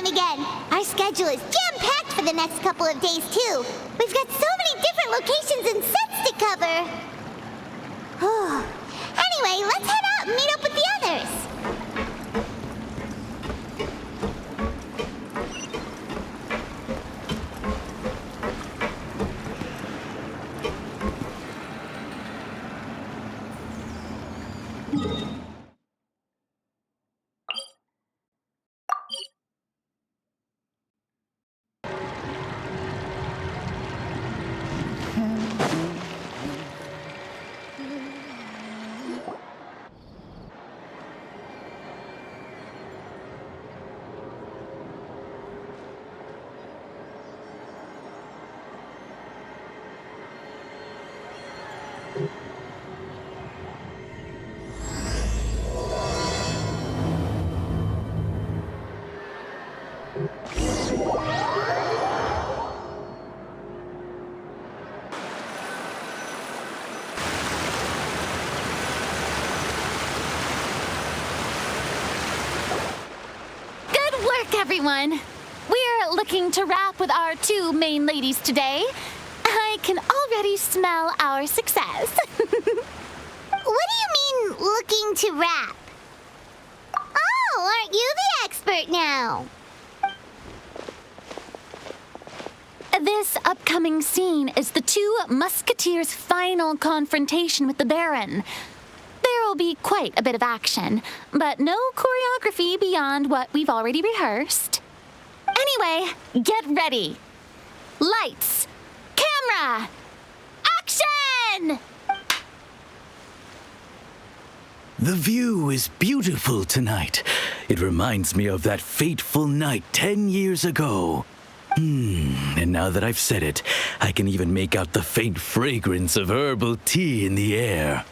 time again. Our schedule is jam-packed for the next couple of days, too. We've got so many different locations and sets to cover. Anyway, let's head out and meet up with the others. Everyone, we're looking to wrap with our two main ladies today. I can already smell our success. What do you mean, looking to wrap? Oh, aren't you the expert now? This upcoming scene is the two musketeers' final confrontation with the Baron. There will be quite a bit of action, but no choreography beyond what we've already rehearsed. Anyway, get ready. Lights, camera, action! The view is beautiful tonight. It reminds me of that fateful night 10 years ago. And now that I've said it, I can even make out the faint fragrance of herbal tea in the air.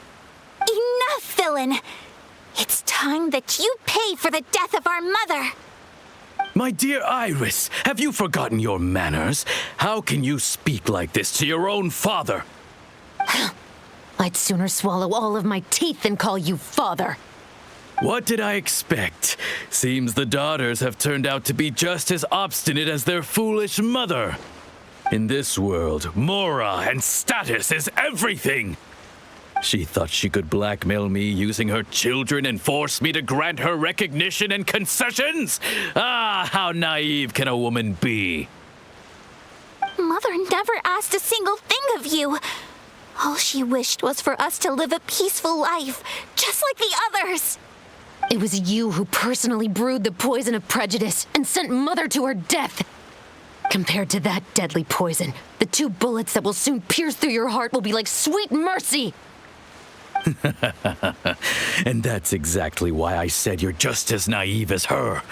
Enough, villain! It's time that you pay for the death of our mother! My dear Iris, have you forgotten your manners? How can you speak like this to your own father? I'd sooner swallow all of my teeth than call you father. What did I expect? Seems the daughters have turned out to be just as obstinate as their foolish mother. In this world, mora and status is everything. She thought she could blackmail me using her children and force me to grant her recognition and concessions? Ah, how naive can a woman be? Mother never asked a single thing of you. All she wished was for us to live a peaceful life, just like the others. It was you who personally brewed the poison of prejudice and sent Mother to her death. Compared to that deadly poison, the 2 bullets that will soon pierce through your heart will be like sweet mercy. And that's exactly why I said you're just as naive as her.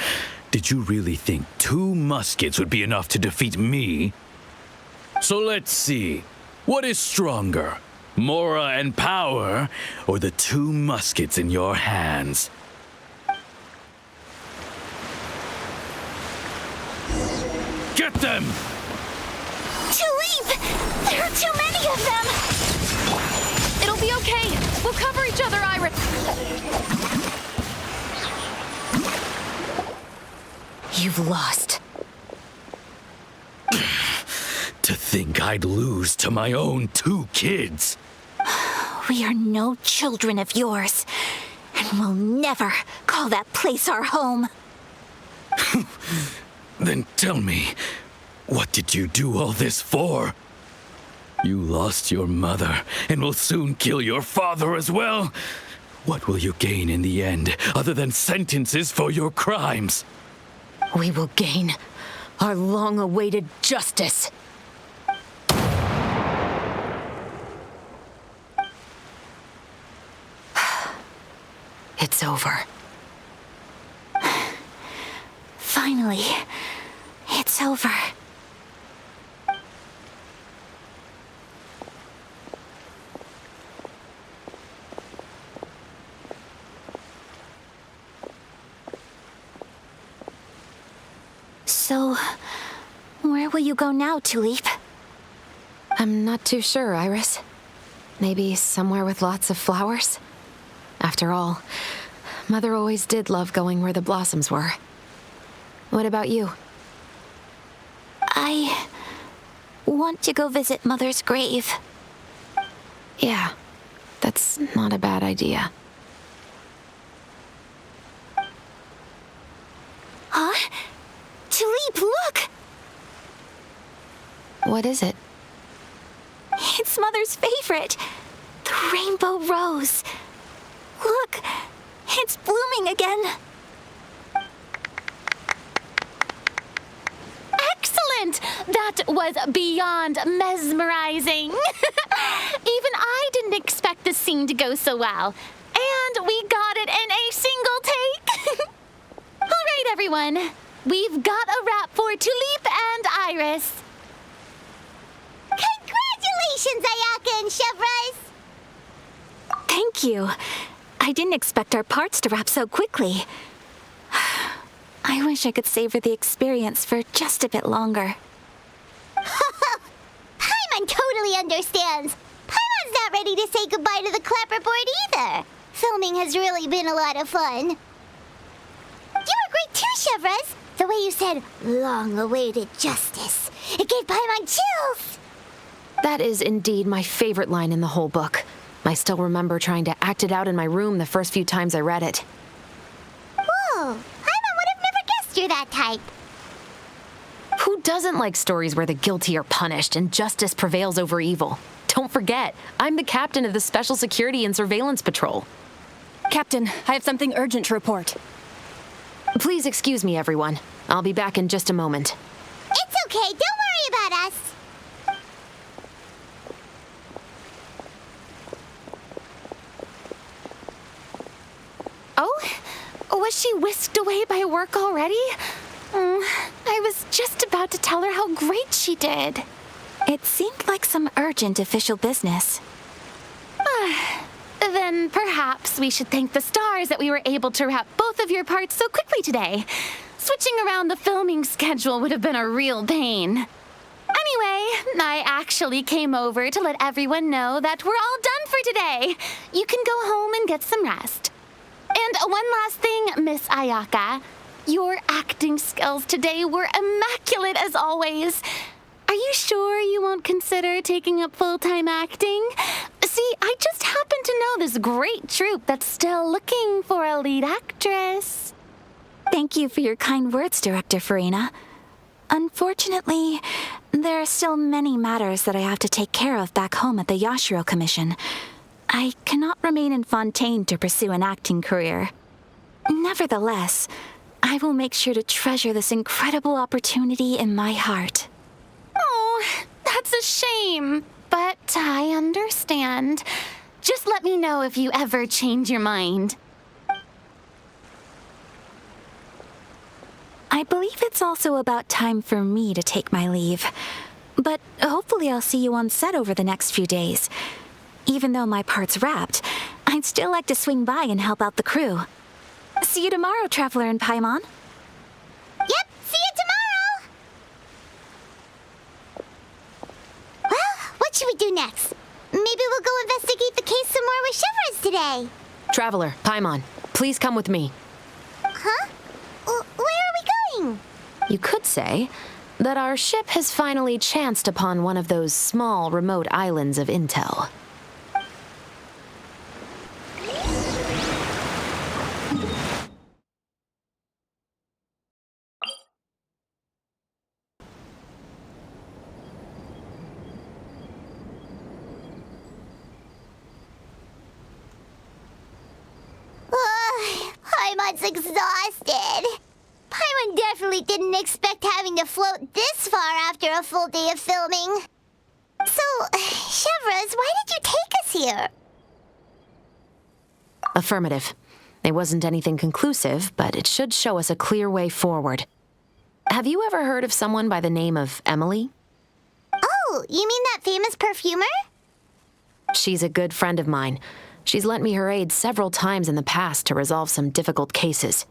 Did you really think 2 muskets would be enough to defeat me? So let's see. What is stronger, mora and power, or the 2 muskets in your hands? Get them! Tulip! There are too many of them! It'll be okay. We'll cover each other, Iris. You've lost. To think I'd lose to my own 2 kids. We are no children of yours, and we'll never call that place our home. Then tell me, what did you do all this for? You lost your mother, and will soon kill your father as well. What will you gain in the end, other than sentences for your crimes? We will gain our long-awaited justice. It's over. Finally, it's over. So, where will you go now, Tulip? I'm not too sure, Iris. Maybe somewhere with lots of flowers? After all, Mother always did love going where the blossoms were. What about you? I want to go visit Mother's grave. Yeah, that's not a bad idea. Huh? Tulip, look! What is it? It's Mother's favorite. The rainbow rose. Look, it's blooming again. Excellent! That was beyond mesmerizing. Even I didn't expect the scene to go so well. And we got it in a single take. All right, everyone. We've got a wrap for Tulip and Iris. Congratulations, Ayaka and Chevreuse! Thank you. I didn't expect our parts to wrap so quickly. I wish I could savor the experience for just a bit longer. Paimon totally understands. Paimon's not ready to say goodbye to the clapperboard either. Filming has really been a lot of fun. You were great too, Chevreuse. The way you said, long-awaited justice. It gave Paimon chills. That is indeed my favorite line in the whole book. I still remember trying to act it out in my room the first few times I read it. Whoa, Paimon would have never guessed you're that type. Who doesn't like stories where the guilty are punished and justice prevails over evil? Don't forget, I'm the captain of the Special Security and Surveillance Patrol. Captain, I have something urgent to report. Please excuse me, everyone. I'll be back in just a moment. It's okay, don't worry about us. Oh, was she whisked away by work already? I was just about to tell her how great she did. It seemed like some urgent official business. Then perhaps we should thank the stars that we were able to wrap both of your parts so quickly today. Switching around the filming schedule would have been a real pain. Anyway, I actually came over to let everyone know that we're all done for today. You can go home and get some rest. And one last thing, Miss Ayaka. Your acting skills today were immaculate as always. Are you sure you won't consider taking up full-time acting? See, I just happen to know this great troupe that's still looking for a lead actress. Thank you for your kind words, Director Furina. Unfortunately, there are still many matters that I have to take care of back home at the Yashiro Commission. I cannot remain in Fontaine to pursue an acting career. Nevertheless, I will make sure to treasure this incredible opportunity in my heart. Oh, that's a shame, but I understand. Just let me know if you ever change your mind. I believe it's also about time for me to take my leave. But hopefully I'll see you on set over the next few days. Even though my part's wrapped, I'd still like to swing by and help out the crew. See you tomorrow, Traveler in Paimon. Yep, see you tomorrow! Well, what should we do next? Maybe we'll go investigate the case some more with Chevreuse today. Traveler, Paimon, please come with me. Huh? Where are we going? You could say that our ship has finally chanced upon one of those small, remote islands of intel. Paimon's exhausted. Paimon definitely didn't expect having to float this far after a full day of filming. So, Chevreuse, why did you take us here? Affirmative. It wasn't anything conclusive, but it should show us a clear way forward. Have you ever heard of someone by the name of Emily? Oh, you mean that famous perfumer? She's a good friend of mine. She's lent me her aid several times in the past to resolve some difficult cases.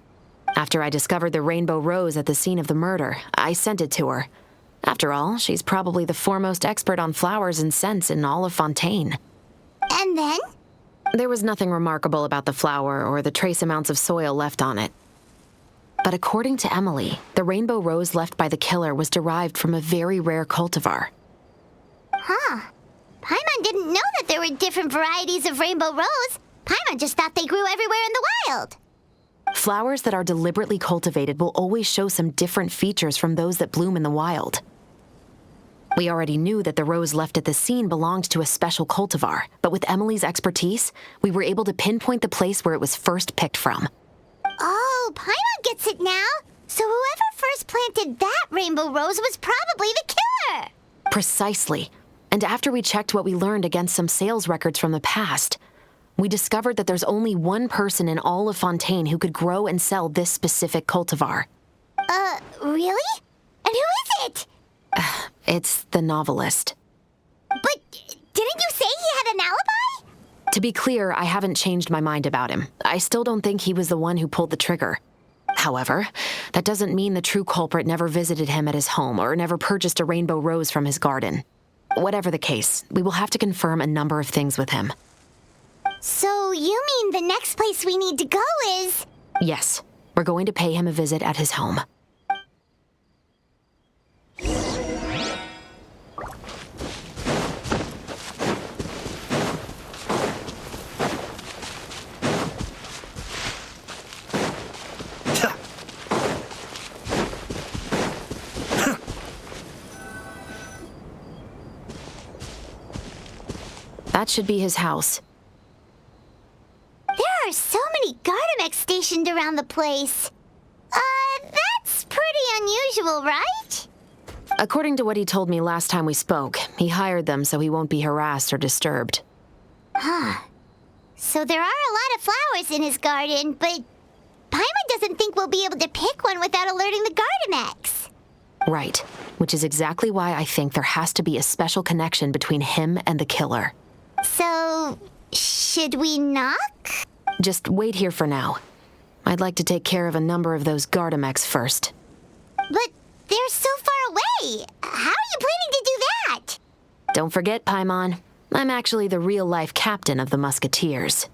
After I discovered the rainbow rose at the scene of the murder, I sent it to her. After all, she's probably the foremost expert on flowers and scents in all of Fontaine. And then? There was nothing remarkable about the flower or the trace amounts of soil left on it. But according to Emily, the rainbow rose left by the killer was derived from a very rare cultivar. Huh. Paimon didn't know that there were different varieties of rainbow rose. Paimon just thought they grew everywhere in the wild. Flowers that are deliberately cultivated will always show some different features from those that bloom in the wild. We already knew that the rose left at the scene belonged to a special cultivar, but with Emily's expertise, we were able to pinpoint the place where it was first picked from. Oh, Paimon gets it now. So whoever first planted that rainbow rose was probably the killer. Precisely. And after we checked what we learned against some sales records from the past, we discovered that there's only one person in all of Fontaine who could grow and sell this specific cultivar. Really? And who is it? It's the novelist. But didn't you say he had an alibi? To be clear, I haven't changed my mind about him. I still don't think he was the one who pulled the trigger. However, that doesn't mean the true culprit never visited him at his home or never purchased a rainbow rose from his garden. Whatever the case, we will have to confirm a number of things with him. So you mean the next place we need to go is... Yes, we're going to pay him a visit at his home. That should be his house. There are so many Gardamex stationed around the place. That's pretty unusual, right? According to what he told me last time we spoke, he hired them so he won't be harassed or disturbed. Huh. So there are a lot of flowers in his garden, but Paimon doesn't think we'll be able to pick one without alerting the Gardamex. Right, which is exactly why I think there has to be a special connection between him and the killer. So, should we knock? Just wait here for now. I'd like to take care of a number of those Gardamex first. But they're so far away. How are you planning to do that? Don't forget, Paimon, I'm actually the real-life captain of the Musketeers.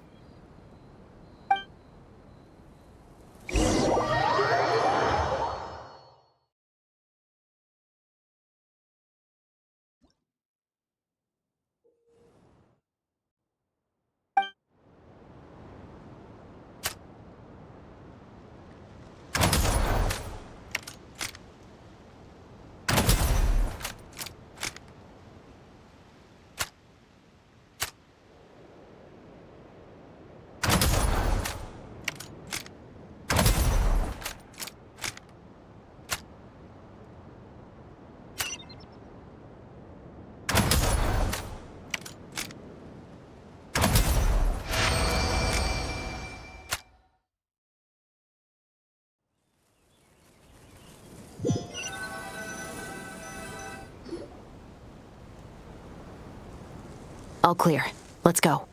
All clear. Let's go.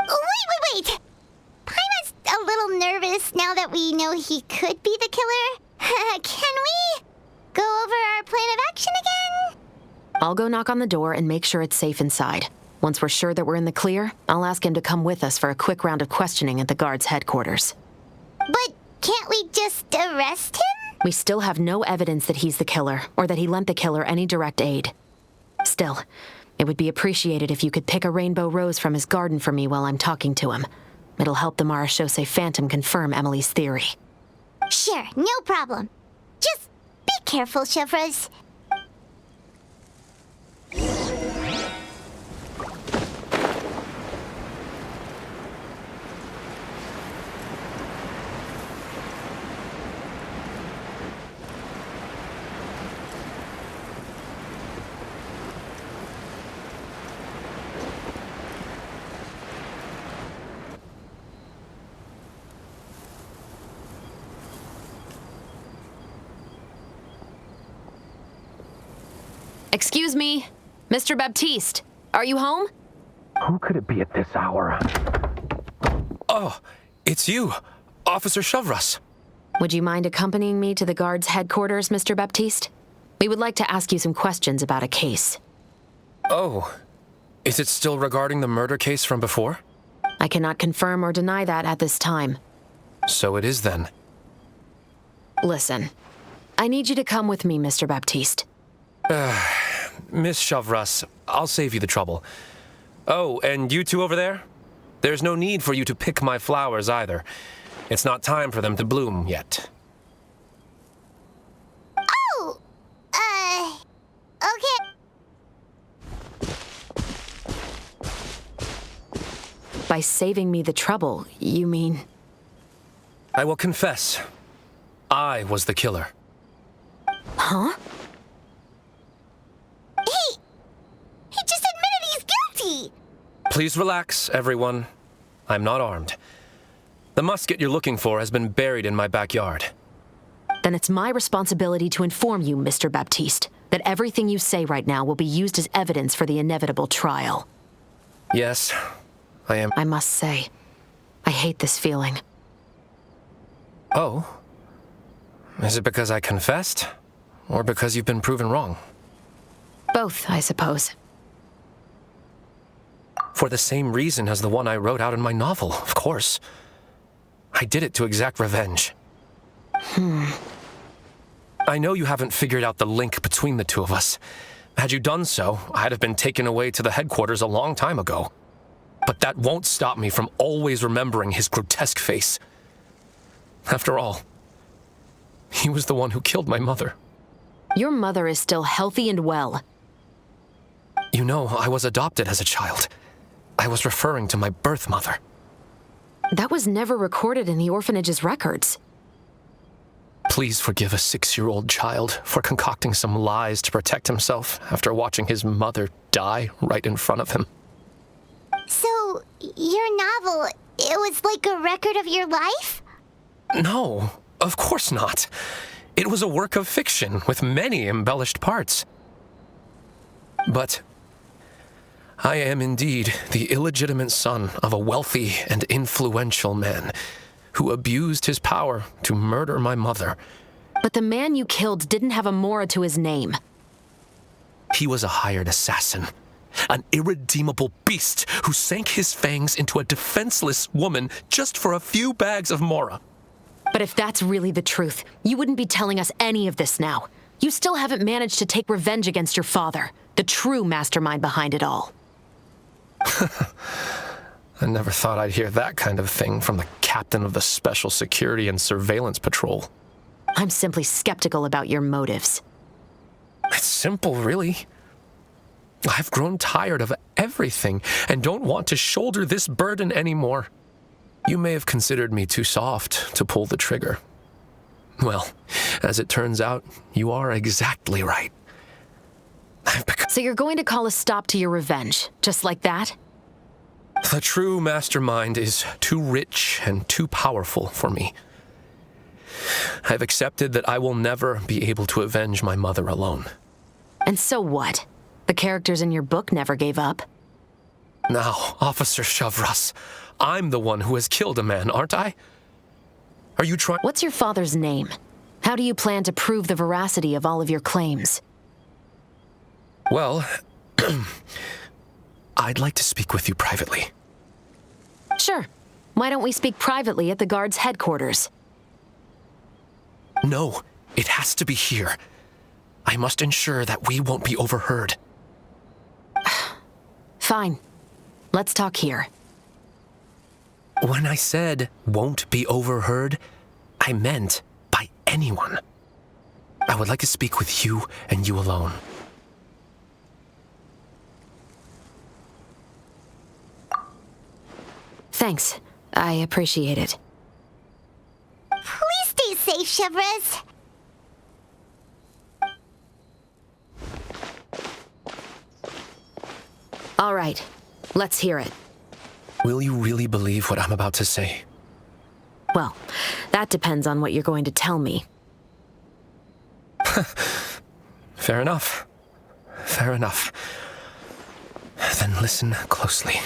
Wait! Paimon's a little nervous now that we know he could be the killer. Can we go over our plan of action again? I'll go knock on the door and make sure it's safe inside. Once we're sure that we're in the clear, I'll ask him to come with us for a quick round of questioning at the guard's headquarters. But can't we just arrest him? We still have no evidence that he's the killer, or that he lent the killer any direct aid. Still, it would be appreciated if you could pick a rainbow rose from his garden for me while I'm talking to him. It'll help the Marechaussee Phantom confirm Emily's theory. Sure, no problem. Just be careful, Chevreuse. Excuse me, Mr. Baptiste, are you home? Who could it be at this hour? Oh, it's you, Officer Chevreuse. Would you mind accompanying me to the guard's headquarters, Mr. Baptiste? We would like to ask you some questions about a case. Oh, is it still regarding the murder case from before? I cannot confirm or deny that at this time. So it is then. Listen, I need you to come with me, Mr. Baptiste. Miss Chevreuse, I'll save you the trouble. Oh, and you two over there? There's no need for you to pick my flowers either. It's not time for them to bloom yet. Oh! Okay. By saving me the trouble, you mean... I will confess, I was the killer. Huh? He just admitted he's guilty! Please relax, everyone. I'm not armed. The musket you're looking for has been buried in my backyard. Then it's my responsibility to inform you, Mr. Baptiste, that everything you say right now will be used as evidence for the inevitable trial. Yes, I am. I must say, I hate this feeling. Oh? Is it because I confessed? Or because you've been proven wrong? Both, I suppose. For the same reason as the one I wrote out in my novel, of course. I did it to exact revenge. I know you haven't figured out the link between the two of us. Had you done so, I'd have been taken away to the headquarters a long time ago. But that won't stop me from always remembering his grotesque face. After all, he was the one who killed my mother. Your mother is still healthy and well. You know, I was adopted as a child. I was referring to my birth mother. That was never recorded in the orphanage's records. Please forgive a 6-year-old child for concocting some lies to protect himself after watching his mother die right in front of him. So, your novel, it was like a record of your life? No, of course not. It was a work of fiction with many embellished parts. But I am indeed the illegitimate son of a wealthy and influential man who abused his power to murder my mother. But the man you killed didn't have a Mora to his name. He was a hired assassin, an irredeemable beast who sank his fangs into a defenseless woman just for a few bags of Mora. But if that's really the truth, you wouldn't be telling us any of this now. You still haven't managed to take revenge against your father, the true mastermind behind it all. I never thought I'd hear that kind of thing from the captain of the Special Security and Surveillance Patrol. I'm simply skeptical about your motives. It's simple, really. I've grown tired of everything and don't want to shoulder this burden anymore. You may have considered me too soft to pull the trigger. Well, as it turns out, you are exactly right. So you're going to call a stop to your revenge, just like that? The true mastermind is too rich and too powerful for me. I've accepted that I will never be able to avenge my mother alone. And so what? The characters in your book never gave up. Now, Officer Chevreuse, I'm the one who has killed a man, aren't I? Are you trying— What's your father's name? How do you plan to prove the veracity of all of your claims? Well, I'd like to speak with you privately. Sure. Why don't we speak privately at the guard's headquarters? No, it has to be here. I must ensure that we won't be overheard. Fine. Let's talk here. When I said won't be overheard, I meant by anyone. I would like to speak with you and you alone. Thanks. I appreciate it. Please stay safe, Chevreuse. All right. Let's hear it. Will you really believe what I'm about to say? Well, that depends on what you're going to tell me. Fair enough. Fair enough. Then listen closely.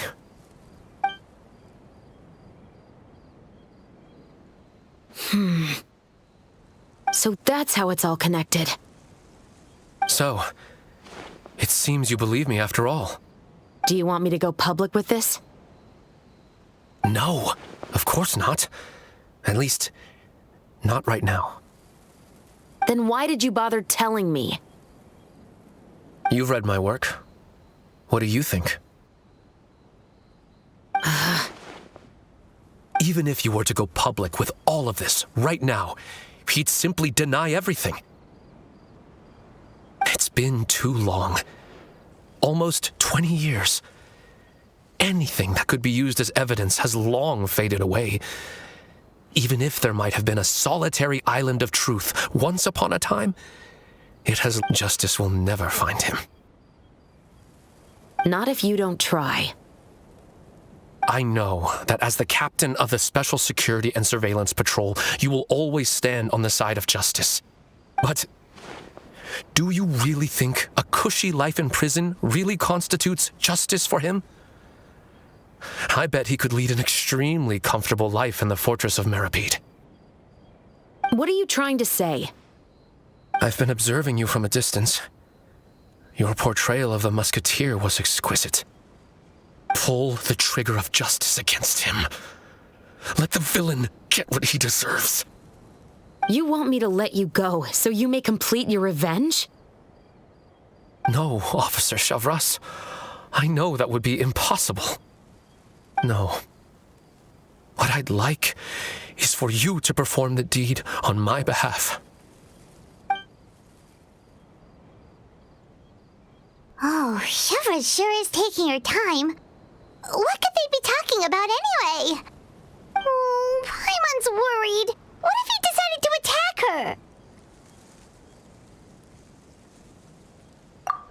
So that's how it's all connected. So, it seems you believe me after all. Do you want me to go public with this? No, of course not. At least, not right now. Then why did you bother telling me? You've read my work. What do you think? Even if you were to go public with all of this right now, he'd simply deny everything. It's been too long. Almost 20 years. Anything that could be used as evidence has long faded away. Even if there might have been a solitary island of truth once upon a time, justice will never find him. Not if you don't try. I know that as the captain of the Special Security and Surveillance Patrol, you will always stand on the side of justice. But do you really think a cushy life in prison really constitutes justice for him? I bet he could lead an extremely comfortable life in the fortress of Meripede. What are you trying to say? I've been observing you from a distance. Your portrayal of the musketeer was exquisite. Pull the trigger of justice against him. Let the villain get what he deserves. You want me to let you go so you may complete your revenge? No, Officer Chevreuse. I know that would be impossible. No. What I'd like is for you to perform the deed on my behalf. Oh, Chevreuse sure is taking her time. What could they be talking about anyway? Oh, Paimon's worried. What if he decided to attack her?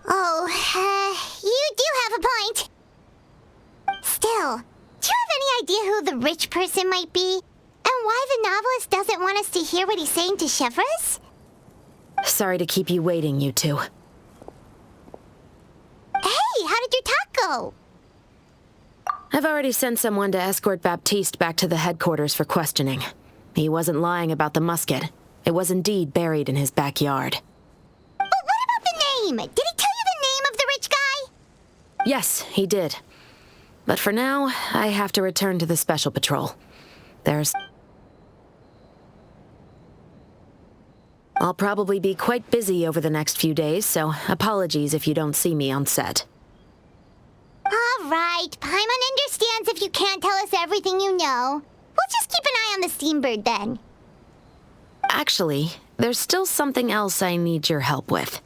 Oh, you do have a point. Still, do you have any idea who the rich person might be? And why the novelist doesn't want us to hear what he's saying to Chevreuse? Sorry to keep you waiting, you two. Hey, how did your talk go? I've already sent someone to escort Baptiste back to the headquarters for questioning. He wasn't lying about the musket. It was indeed buried in his backyard. But what about the name? Did he tell you the name of the rich guy? Yes, he did. But for now, I have to return to the Special Patrol. I'll probably be quite busy over the next few days, so apologies if you don't see me on set. All right, Paimon understands if you can't tell us everything you know. We'll just keep an eye on the Steambird then. Actually, there's still something else I need your help with.